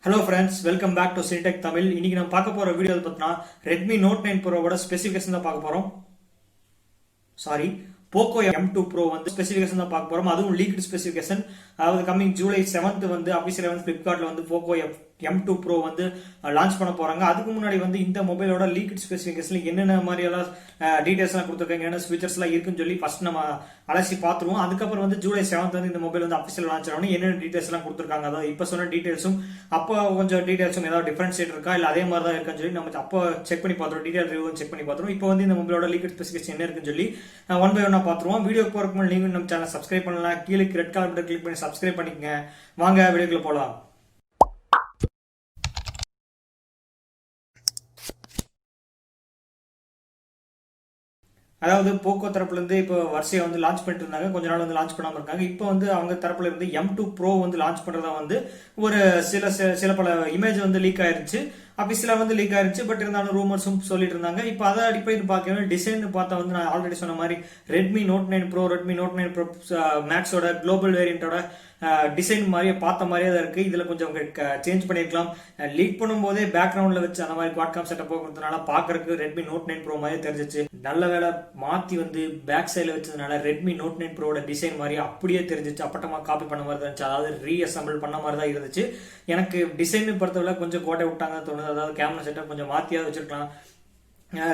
Hello friends, welcome back to Citech Tamil. இன்னைக்கு நம்ம பார்க்க போற வீடியோ பார்த்தா Redmi Note 9 Pro ஓட ஸ்பெசிஃபிகேஷன் தான் பார்க்க போறோம். Poco M2 Pro வந்து ஸ்பெசிஃபிகேஷன் தான் பார்க்க போறோம். அதுவும் லீக்ட் ஸ்பெசிஃபிகேஷன். அதாவது கமிங் ஜூலை 7th வந்து அபிஷியலா வந்து Flipkartல வந்து Poco M2 Pro வந்து லான்ச் பண்ண போறாங்க. அதுக்கு முன்னாடி வந்து இந்த மொபைலோட லீக்ட் ஸ்பெசிஃபிகேஷன்ல என்னென்ன மாதிரி எல்லாம் டீடைல்ஸ் எல்லாம் கொடுத்துருக்காங்க, என்ன ஃபீச்சர்ஸ் எல்லாம் இருக்குன்னு சொல்லி ஃபர்ஸ்ட் நம்ம அலசி பார்த்துருவோம். அதுக்கப்புறம் வந்து ஜூலை 7th வந்து இந்த மொபைல் வந்து அபிஷியல் லான்ச் ஆகணும், என்னென்ன டீடைல்ஸ் எல்லாம் கொடுத்துருக்காங்க, அதாவது இப்ப சொன்ன டீடைல்ஸும் அப்போ கொஞ்சம் டீடைல்ஸும் ஏதாவது டிஃபரன்ஷியேட் இருக்கா இல்ல அதே மாதிரி தான் இருக்கான்னு சொல்லி நம்ம அப்போ செக் பண்ணி பார்த்துருவோம், டீடைல் ரிவ்யூ செக் பண்ணி பார்த்துருவோம். இப்போ வந்து இந்த மொபைலோட லீக்ட் ஸ்பெசிஃபிகேஷன் என்ன இருக்குன்னு சொல்லி ஒன் பை ஒன்னா பார்த்துருவோம். வீடியோ போறதுக்கு முன்னாடி நீங்க நம்ம சேனல் சப்ஸ்கிரைப் பண்ணலாம், கீழே ரெட் கலர் பட்டன் கிளிக் பண்ணி சப்ஸ்கிரைப் பண்ணிக்கங்க. வாங்க வீடியோக்குள்ள போலாம். அதாவது போக்கோ தரப்புல இருந்து இப்போ வரிசையை வந்து லான்ச் பண்ணிட்டு இருந்தாங்க, கொஞ்ச நாள் வந்து லான்ச் பண்ணாம இருக்காங்க. இப்போ வந்து அவங்க தரப்புல இருந்து M2 Pro வந்து லான்ச் பண்றதா வந்து ஒரு சில பல இமேஜ் வந்து லீக் ஆயிருச்சு, அபிஷியலா வந்து லீக் ஆயிருச்சு. பட் இருந்தாலும் ரூமர்ஸும் சொல்லிட்டு இருந்தாங்க. இப்போ அதை அடிப்படையில் பார்க்கணும், டிசைன் பார்த்தா வந்து நான் ஆல்ரெடி சொன்ன மாதிரி Redmi Note 9 Pro, Redmi Note 9 Pro Maxோட குளோபல் வேரியண்டோட டிசைன் மாதிரியே பார்த்த மாதிரியே தான் இருக்கு. இதுல கொஞ்சம் சேஞ்ச் பண்ணிருக்கலாம். லீக் பண்ணும்போதே பேக்ரவுண்ட்ல வச்சு அந்த மாதிரி குவாட்காம் செட்டப் போகிறதுனால பாக்குறதுக்கு Redmi Note 9 Pro மாதிரி தெரிஞ்சிச்சு. நல்ல வேலை மாத்தி வந்து பேக் சைட்ல வச்சதுனால Redmi Note 9 Proட டிசைன் மாதிரி அப்படியே தெரிஞ்சிச்சு. அப்பட்டமா காப்பி பண்ண மாதிரி தான் இருந்துச்சு, அதாவது ரீஅசம்பிள் பண்ண மாதிரி தான் இருந்துச்சு. எனக்கு டிசைன் பொறுத்தவரை கொஞ்சம் கோட்டை விட்டாங்க தோணுது. அதாவது கேமரா செட்டப் கொஞ்சம் மாத்தியாவது வச்சிருக்கலாம்.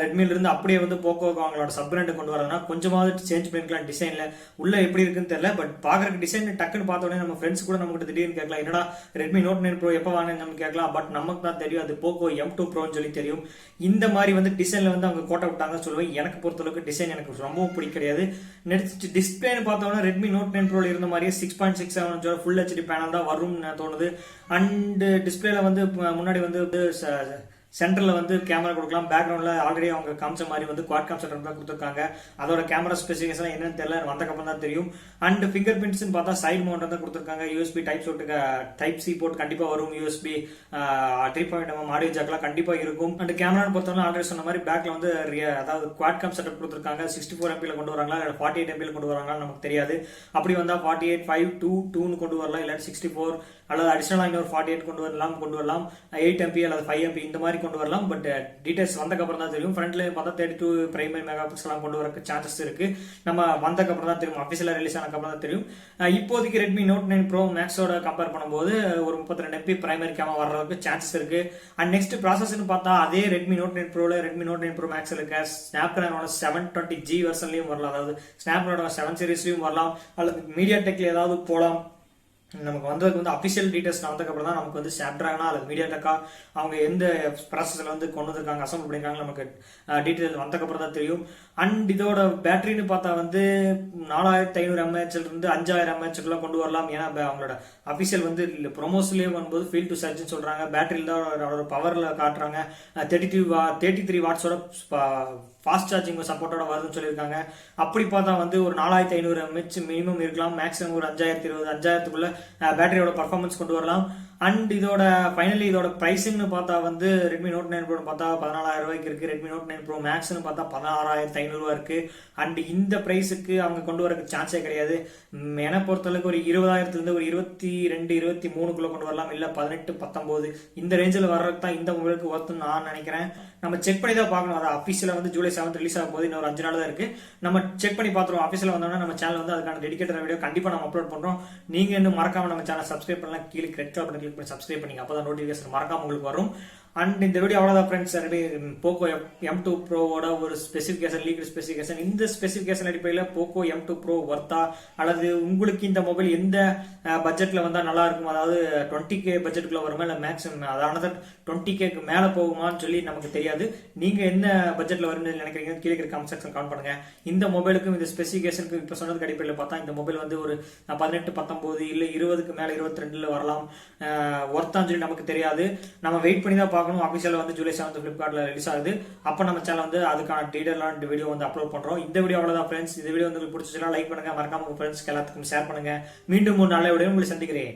ரெட்மில இருந்து அப்படியே வந்து போக்கோக்கு அவங்களோட சப் பிராண்ட் கொண்டு வரதுனா கொஞ்சமாவது சேஞ்ச் பண்ணிக்கலாம். டிசைன்ல உள்ள எப்படி இருக்குன்னு தெரியல, பட் பாக்குறதுக்கு டிசைன் டக்குன்னு பார்த்த உடனே நம்ம ஃப்ரெண்ட்ஸ் கூட நமக்கு திடீர்னு கேட்கலாம், என்னடா Redmi Note 9 Pro எப்போ வாங்கினு கேட்கலாம். பட் நமக்கு தான் தெரியும் அது Poco M2 Proன்னு சொல்லி தெரியும். இந்த மாதிரி வந்து டிசைன்ல வந்து அவங்க கோட்டை விட்டாங்கன்னு சொல்லுவேன். எனக்கு பொறுத்தளவுக்கு டிசைன் எனக்கு ரொம்பவும் பிடிக்காது. நெக்ஸ்ட் டிஸ்பிளேன்னு பார்த்தோம்னா Redmi Note 9 Pro இருந்த மாதிரியே 6.67 ஃபுல் HD பேனல் தான் வரும்னு தோணுது. அண்ட் டிஸ்பிளேல வந்து முன்னாடி வந்து சென்டர்ல வந்து கேமரா கொடுக்கலாம். பேக்ரவுண்ட்ல ஆல்ரெடி அவங்க காமிச்ச மாதிரி வந்து குவாட்காம் செட்டப் தான் கொடுத்துருக்காங்க. அதோட கேமரா ஸ்பெசிஃபிகேஷன் என்னன்னு தெரியல, வந்தக்கப்புறம் தான் தெரியும். அண்ட் ஃபிங்கர் பிரிண்ட்ஸ் பார்த்தா சைடு மவுண்ட் தான் கொடுத்துருக்காங்க. USB டைப் சி போர்ட் கண்டிப்பா வரும். USB 3.1 ஆடியோ ஜாக்லாம் கண்டிப்பா இருக்கும். அண்ட் கேமரா பொறுத்தவரை ஆல்ரெடி சொன்ன மாதிரி பேக்ல வந்து அதாவது குவாட்காம் செட்டப் கொடுத்துருக்காங்க. 64 MP கொண்டு வராங்களா இல்ல 48 MP கொண்டு வராங்களா நமக்கு தெரியாது. அப்படி வந்தா 48 5 2 2 கொண்டு வரலாம், இல்ல 64 அல்லது அடிஷனலா இன்னொரு 48 கொண்டு வரலாம் 8 MP அல்லது 5 MP இந்த மாதிரி கொண்டு வரலாம். பட் டீடைல்ஸ் வந்தக்கப்புறம் தான் தெரியும். ஃப்ரண்ட்ல பார்த்தா 32 பிரைமரி மெகா பிக்சல் கொண்டு வர சான்சஸ் இருக்கு. நம்ம வந்தக்கப்புறம் தான் தெரியும், அபிஷியலா ரிலீஸ் ஆனக்கப்புறம் தான் தெரியும். இப்போதைக்கு Redmi Note 9 Pro Maxோட கம்பேர் பண்ணும்போது ஒரு 32 MP பிரைமரி கேமரா வர்றதுக்கு சான்சஸ் இருக்கு. அண்ட் நெக்ஸ்ட் ப்ராசஸ்னு பார்த்தா அதே Redmi Note 9 Pro Redmi Note 9 Pro Max இருக்க Snapdragon 720G வெர்ஷன்லயும் வரலாம், அதாவது Snapdragon 7 சீரிஸ்லயும் வரலாம், அல்லது MediaTekல ஏதாவது போலாம். நமக்கு வந்ததுக்கு வந்து அபிஷியல் டீடைல்ஸ் வந்ததுக்கு அப்புறம் தான் நமக்கு வந்து ஸ்னாப்டிராகனா அல்லது மீடியாடெக்கா அவங்க எந்த ப்ராசஸர்ல வந்து கொண்டு வந்திருக்காங்க, அசம்பிள் பண்ணிருக்காங்க, நமக்கு டீடைல் வந்ததுக்கு அப்புறம் தான் தெரியும். அண்ட் இதோட பேட்டரின்னு பார்த்தா வந்து 4500 mAh இருந்து 5000 mAh கொண்டு வரலாம். ஏன்னா அவங்களோட அபிஷியல் வந்து ப்ரொமோஸ்லயே வரும்போது ஃபீல் டு சர்ஜ்னு சொல்றாங்க. பேட்டரியில் தான் அவரோட பவர்ல காட்டுறாங்க. 33 வாட்ஸோட ஃபாஸ்ட் சார்ஜிங் சப்போர்ட்டோட வருதுன்னு சொல்லியிருக்காங்க. அப்படி பார்த்தா வந்து ஒரு 4500 mAh மினிமம் இருக்கலாம், மேக்ஸிமம் ஒரு 5020 பேட்டரியோட பர்ஃபார்மன்ஸ் கொண்டு வரலாம். அண்ட் இதோட ஃபைனலி இதோட பிரைசிங்னு பார்த்தா வந்து Redmi Note 9 Pro பார்த்தா 14000 ரூபாய்க்கு இருக்கு. Redmi Note 9 Pro Maxன்னு பார்த்தா 16500 இருக்கு. அண்ட் இந்த பிரைஸுக்கு அவங்க கொண்டு வரக்கு சான்ஸே கிடையாது. என்னை பொறுத்தளவுக்கு ஒரு 20000 இருந்து ஒரு 22 23 கொண்டு வரலாம், இல்ல 18 19 இந்த ரேஞ்சில் வர்றதுக்கு தான் இந்த மொபைலுக்கு ஒர்த்துன்னு நான் நினைக்கிறேன். நம்ம செக் பண்ணி தான் பார்க்கணும். அது அபிஷியலா வந்து ஜூலை 7 ரிலீஸ் ஆகும் போது இன்னொரு 5 நாள் தான் இருக்கு. நம்ம செக் பண்ணி பார்த்துருவோம். அபிஷியலா வந்தோம்னா நம்ம சேனல் வந்து அதுக்கான டெடிகேட்டட் வீடியோ கண்டிப்பா நம்ம அப்லோட் பண்றோம். நீங்க இன்னும் மறக்காம நம்ம சேனல் சப்ஸ்கிரைப் பண்ணலாம், கீழே ரெட் கலர் பட்டன் கிளிக் பண்ணி சப்ஸ்கிரைப் பண்ணி அப்பதான் நோட்டிபிகேஷன் மறக்காம உங்களுக்கு வரும். அண்ட் இந்த வீடியோ அவ்வளவுதான் ஃப்ரெண்ட்ஸ். Poco M2 Proவோட ஒரு ஸ்பெசிஃபிகேஷன், லீக்ட் ஸ்பெசிஃபிகேஷன். இந்த ஸ்பெசிஃபிகேஷன் அடிப்படையில் Poco M2 Pro வர்த்தா அல்லது உங்களுக்கு இந்த மொபைல் எந்த பட்ஜெட்ல வந்தா நல்லா இருக்கும், அதாவது 20K பட்ஜெட்டுக்குள்ள வருமா இல்ல மேக்ஸிமம் அதாவது 20Kக்கு மேல போகுமான்னு சொல்லி நமக்கு தெரியாது. நீங்க என்ன பட்ஜெட்ல வரும்னு நினைக்கிறீங்க கீழே கமெண்ட் செக்ஷன் கமெண்ட் பண்ணுங்க. இந்த மொபைலுக்கும் இந்த ஸ்பெசிஃபிகேஷனுக்கு இப்ப சொன்னதுக்கு அடிப்படையில் பார்த்தா இந்த மொபைல் வந்து ஒரு 18 19 இல்ல 20க்கு மேல 22ல வரலாம். ஒர்த்தான்னு சொல்லி நமக்கு தெரியாது. நம்ம வெயிட் பண்ணி தான் பார்க்கணும். அபிஷியல் வந்து ஜூலை 7 Flipkartல ரிலீஸ் ஆகுது. அப்ப நம்ம சேனல் வந்து அதுக்கான டீடைலான வீடியோ வந்து அப்லோட் பண்றோம். இந்த வீடியோ அவ்வளவுதான் ஃப்ரெண்ட்ஸ். இந்த வீடியோ உங்களுக்கு பிடிச்சிச்சுன்னா லைக் பண்ணுங்க, மறக்காம உங்க ஃப்ரெண்ட்ஸ்க்கு எல்லாத்துக்கும் ஷேர் பண்ணுங்க. மீண்டும் ஒரு நல்ல வீடியோ உங்களை சந்திக்கிறேன்.